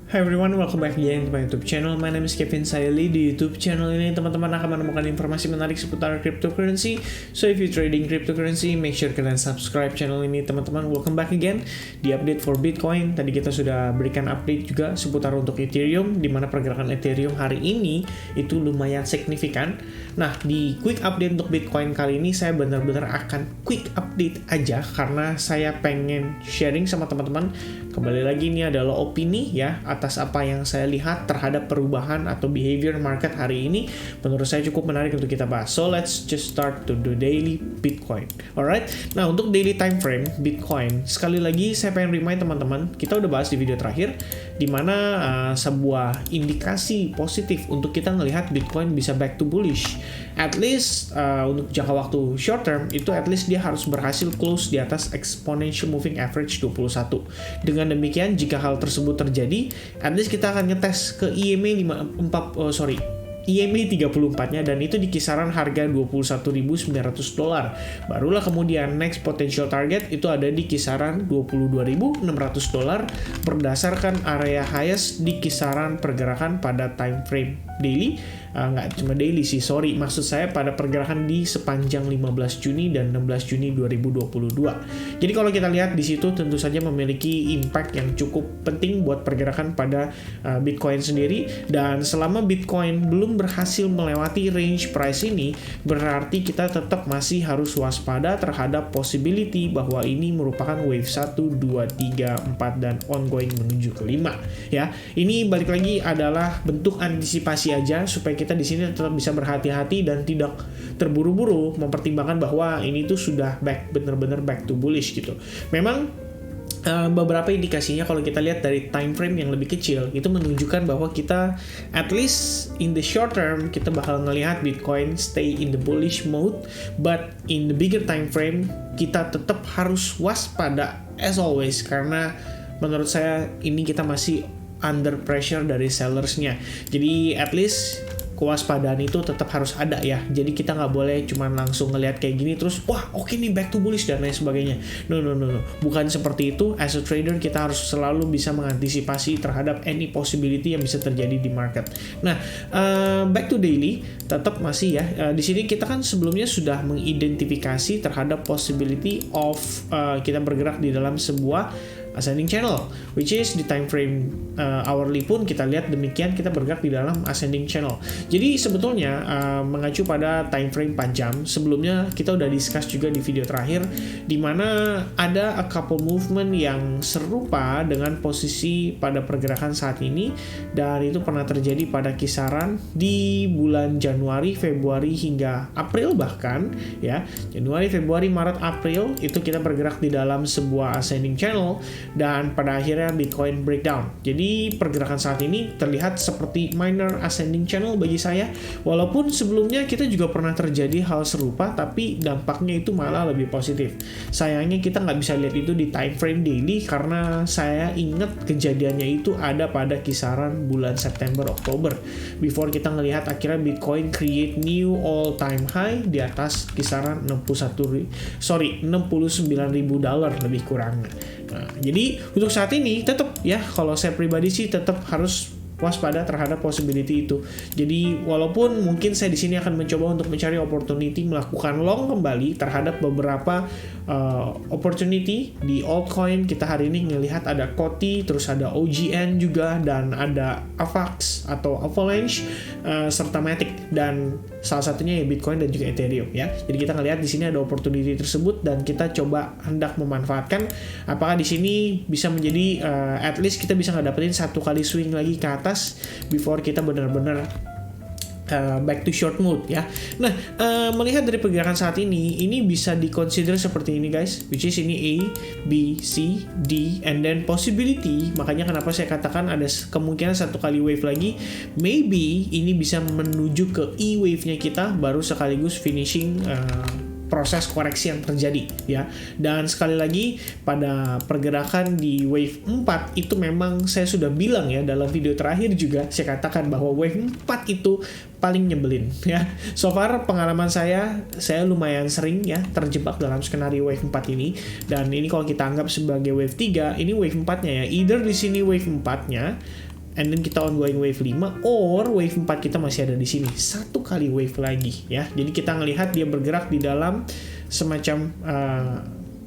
Hi everyone, welcome back again to my YouTube channel. My name is Kevin Sayali. Di YouTube channel ini teman-teman akan menemukan informasi menarik seputar cryptocurrency. So if you trading cryptocurrency, make sure kalian subscribe channel ini teman-teman. Welcome back again di update for Bitcoin. Tadi kita sudah berikan update juga seputar untuk Ethereum, di mana pergerakan Ethereum hari ini itu lumayan signifikan. Nah, di quick update untuk Bitcoin kali ini saya benar-benar akan quick update aja karena saya pengen sharing sama teman-teman. Kembali lagi ini adalah opini ya atas apa yang saya lihat terhadap perubahan atau behavior market hari ini. Menurut saya cukup menarik untuk kita bahas. So let's just start to the daily Bitcoin. Alright. Nah, untuk daily time frame Bitcoin, sekali lagi saya pengen remind teman-teman, kita udah bahas di video terakhir di mana sebuah indikasi positif untuk kita ngelihat Bitcoin bisa back to bullish. At least untuk jangka waktu short term itu at least dia harus berhasil close di atas exponential moving average 21. Dengan demikian, jika hal tersebut terjadi, at least kita akan ngetes ke EMA 34-nya dan itu di kisaran harga $21.900. Barulah kemudian next potential target itu ada di kisaran $22.600 berdasarkan area highest di kisaran pergerakan pada time frame daily. Nggak cuma daily sih, maksud saya pada pergerakan di sepanjang 15 Juni dan 16 Juni 2022. Jadi kalau kita lihat di situ tentu saja memiliki impact yang cukup penting buat pergerakan pada Bitcoin sendiri, dan selama Bitcoin belum berhasil melewati range price ini, berarti kita tetap masih harus waspada terhadap possibility bahwa ini merupakan wave 1, 2, 3, 4 dan ongoing menuju ke 5 ya. Ini balik lagi adalah bentuk antisipasi aja supaya kita di sini tetap bisa berhati-hati dan tidak terburu-buru mempertimbangkan bahwa ini tuh sudah benar-benar back to bullish gitu. Memang beberapa indikasinya kalau kita lihat dari time frame yang lebih kecil itu menunjukkan bahwa kita at least in the short term kita bakal ngelihat Bitcoin stay in the bullish mode, but in the bigger time frame kita tetap harus waspada as always, karena menurut saya ini kita masih under pressure dari sellersnya. Jadi at least kewaspadaan itu tetap harus ada ya. Jadi kita nggak boleh cuma langsung ngelihat kayak gini terus wah oke nih back to bullish dan lain sebagainya. No. Bukan seperti itu. As a trader kita harus selalu bisa mengantisipasi terhadap any possibility yang bisa terjadi di market. Nah, back to daily tetap masih ya. Di sini kita kan sebelumnya sudah mengidentifikasi terhadap possibility of kita bergerak di dalam sebuah ascending channel, which is di time frame hourly pun kita lihat demikian, kita bergerak di dalam ascending channel. Jadi sebetulnya mengacu pada time frame 4 jam, sebelumnya kita udah discuss juga di video terakhir di mana ada a couple movement yang serupa dengan posisi pada pergerakan saat ini, dan itu pernah terjadi pada kisaran di bulan Januari, Februari hingga April bahkan ya. Januari, Februari, Maret, April itu kita bergerak di dalam sebuah ascending channel dan pada akhirnya Bitcoin breakdown. Jadi pergerakan saat ini terlihat seperti minor ascending channel bagi saya, walaupun sebelumnya kita juga pernah terjadi hal serupa tapi dampaknya itu malah lebih positif. Sayangnya kita nggak bisa lihat itu di time frame daily karena saya ingat kejadiannya itu ada pada kisaran bulan September Oktober, before kita ngelihat akhirnya Bitcoin create new all time high di atas kisaran $69.000 lebih kurangnya. Nah, jadi untuk saat ini tetap ya, kalau saya pribadi sih tetap harus waspada terhadap possibility itu. Jadi walaupun mungkin saya di sini akan mencoba untuk mencari opportunity melakukan long kembali terhadap beberapa opportunity di altcoin. Kita hari ini ngelihat ada Koti, terus ada OGN juga, dan ada Avax atau Avalanche serta Matic, dan salah satunya ya Bitcoin dan juga Ethereum ya. Jadi kita ngelihat di sini ada opportunity tersebut dan kita coba hendak memanfaatkan apakah di sini bisa menjadi at least kita bisa ngedapetin satu kali swing lagi ke atas before kita benar-benar back to short mode ya. Nah, melihat dari pergerakan saat ini bisa dikonsider seperti ini guys, which is ini A, B, C, D, and then possibility. Makanya kenapa saya katakan ada kemungkinan satu kali wave lagi, maybe ini bisa menuju ke E wave-nya kita, baru sekaligus finishing proses koreksi yang terjadi ya. Dan sekali lagi pada pergerakan di wave 4 itu memang saya sudah bilang ya dalam video terakhir juga, saya katakan bahwa wave 4 itu paling nyebelin ya. So far pengalaman saya lumayan sering ya terjebak dalam skenario wave 4 ini, dan ini kalau kita anggap sebagai wave 3, ini wave 4-nya ya. Either di sini wave 4-nya and then kita ongoing wave 5, or wave 4 kita masih ada di sini. Satu kali wave lagi ya. Jadi kita ngelihat dia bergerak di dalam semacam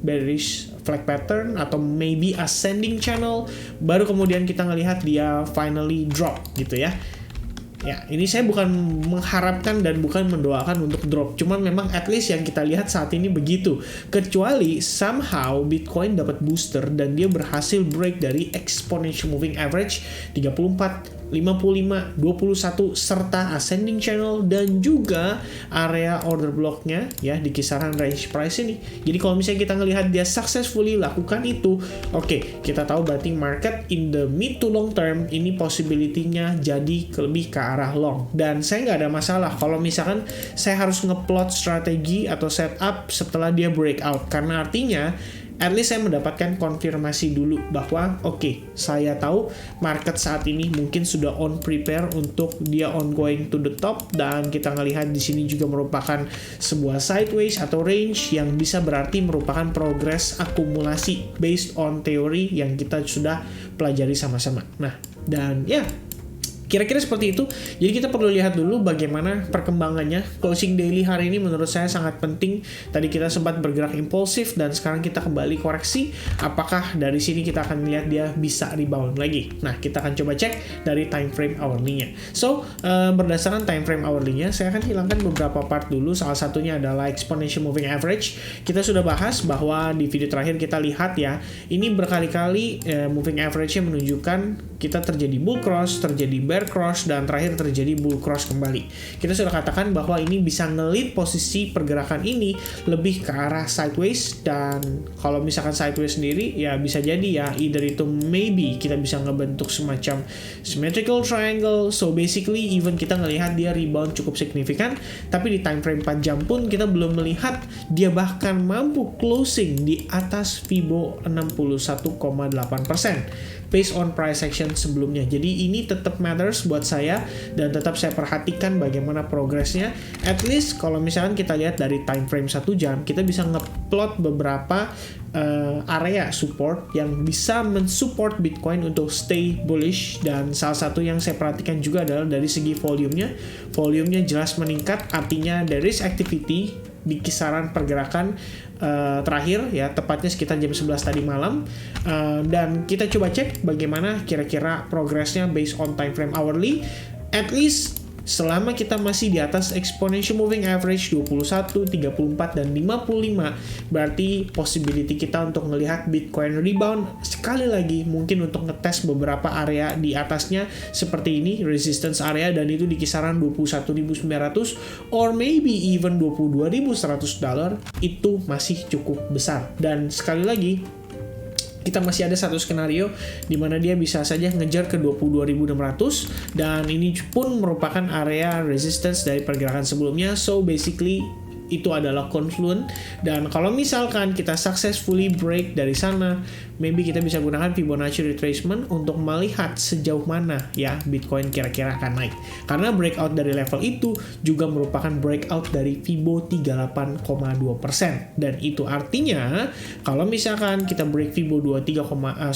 bearish flag pattern atau maybe ascending channel, baru kemudian kita ngelihat dia finally drop gitu ya. Ya, ini saya bukan mengharapkan dan bukan mendoakan untuk drop. Cuman memang at least yang kita lihat saat ini begitu. Kecuali somehow Bitcoin dapat booster dan dia berhasil break dari exponential moving average 34, 55, 21 serta ascending channel dan juga area order blocknya ya di kisaran range price ini. Jadi kalau misalnya kita ngelihat dia successfully lakukan itu, oke, kita tahu berarti market in the mid to long term ini possibility-nya jadi lebih ke arah long. Dan saya nggak ada masalah kalau misalkan saya harus ngeplot strategi atau setup setelah dia breakout, karena artinya at least saya mendapatkan konfirmasi dulu bahwa oke, saya tahu market saat ini mungkin sudah on prepare untuk dia ongoing to the top, dan kita ngelihat di sini juga merupakan sebuah sideways atau range yang bisa berarti merupakan progress akumulasi based on teori yang kita sudah pelajari sama-sama. Nah, dan ya kira-kira seperti itu. Jadi kita perlu lihat dulu bagaimana perkembangannya. Closing daily hari ini menurut saya sangat penting. Tadi kita sempat bergerak impulsif dan sekarang kita kembali koreksi. Apakah dari sini kita akan lihat dia bisa rebound lagi? Nah, kita akan coba cek dari time frame hourly-nya. So, berdasarkan time frame hourly-nya, saya akan hilangkan beberapa part dulu. Salah satunya adalah exponential moving average. Kita sudah bahas bahwa di video terakhir kita lihat ya, ini berkali-kali moving average-nya menunjukkan kita terjadi bull cross, terjadi bear cross, dan terakhir terjadi bull cross kembali. Kita sudah katakan bahwa ini bisa ngelit posisi pergerakan ini lebih ke arah sideways, dan kalau misalkan sideways sendiri ya bisa jadi ya either itu maybe kita bisa ngebentuk semacam symmetrical triangle. So basically even kita ngelihat dia rebound cukup signifikan, tapi di time frame 4 jam pun kita belum melihat dia bahkan mampu closing di atas Fibo 61,8% based on price action sebelumnya. Jadi ini tetap matters buat saya dan tetap saya perhatikan bagaimana progresnya. At least kalau misalkan kita lihat dari time frame 1 jam, kita bisa ngeplot beberapa area support yang bisa mensupport Bitcoin untuk stay bullish, dan salah satu yang saya perhatikan juga adalah dari segi volumenya. Volumenya jelas meningkat, artinya there is activity di kisaran pergerakan terakhir ya, tepatnya sekitar jam 11 tadi malam, dan kita coba cek bagaimana kira-kira progresnya based on time frame hourly. At least selama kita masih di atas exponential moving average 21, 34, dan 55, berarti possibility kita untuk melihat Bitcoin rebound sekali lagi, mungkin untuk ngetes beberapa area di atasnya seperti ini, resistance area, dan itu di kisaran 21.900 or maybe even 22.100 itu masih cukup besar. Dan sekali lagi kita masih ada satu skenario di mana dia bisa saja ngejar ke 22.600, dan ini pun merupakan area resistance dari pergerakan sebelumnya. So basically itu adalah confluent, dan kalau misalkan kita successfully break dari sana, maybe kita bisa gunakan Fibonacci retracement untuk melihat sejauh mana ya Bitcoin kira-kira akan naik, karena breakout dari level itu juga merupakan breakout dari Fibo 38,2%, dan itu artinya kalau misalkan kita break Fibo 38,2,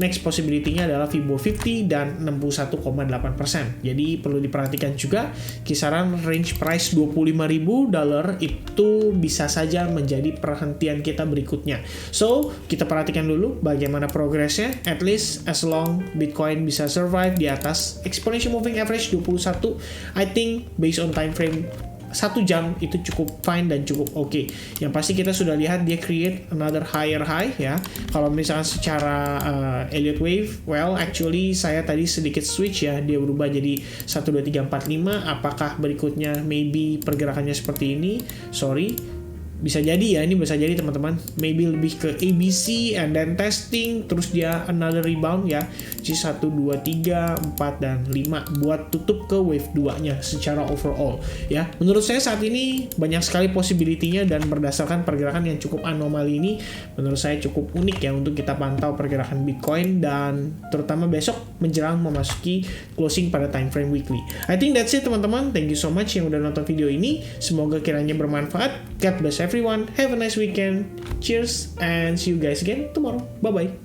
next possibility-nya adalah Fibo 50 dan 61,8%. Jadi perlu diperhatikan juga kisaran range price $25.000 itu bisa saja menjadi perhentian kita berikutnya. So, kita perhatikan dulu bagaimana progresnya. At least as long Bitcoin bisa survive di atas exponential moving average 21, I think based on time frame 1 jam itu cukup fine dan cukup oke. Yang pasti kita sudah lihat dia create another higher high ya. Kalau misalkan secara Elliott wave, well actually saya tadi sedikit switch ya, dia berubah jadi 1, 2, 3, 4, 5. Apakah berikutnya maybe pergerakannya seperti ini? Sorry, bisa jadi ya, ini bisa jadi teman-teman, maybe lebih ke ABC and then testing, terus dia another rebound ya, jadi 1, 2, 3, 4, dan 5 buat tutup ke wave 2 nya secara overall ya. Menurut saya saat ini banyak sekali possibility-nya, dan berdasarkan pergerakan yang cukup anomali ini, menurut saya cukup unik ya untuk kita pantau pergerakan Bitcoin, dan terutama besok menjelang memasuki closing pada time frame weekly. I think that's it teman-teman, thank you so much yang udah nonton video ini, semoga kiranya bermanfaat. God bless everyone, have a nice weekend, cheers, and see you guys again tomorrow. Bye bye.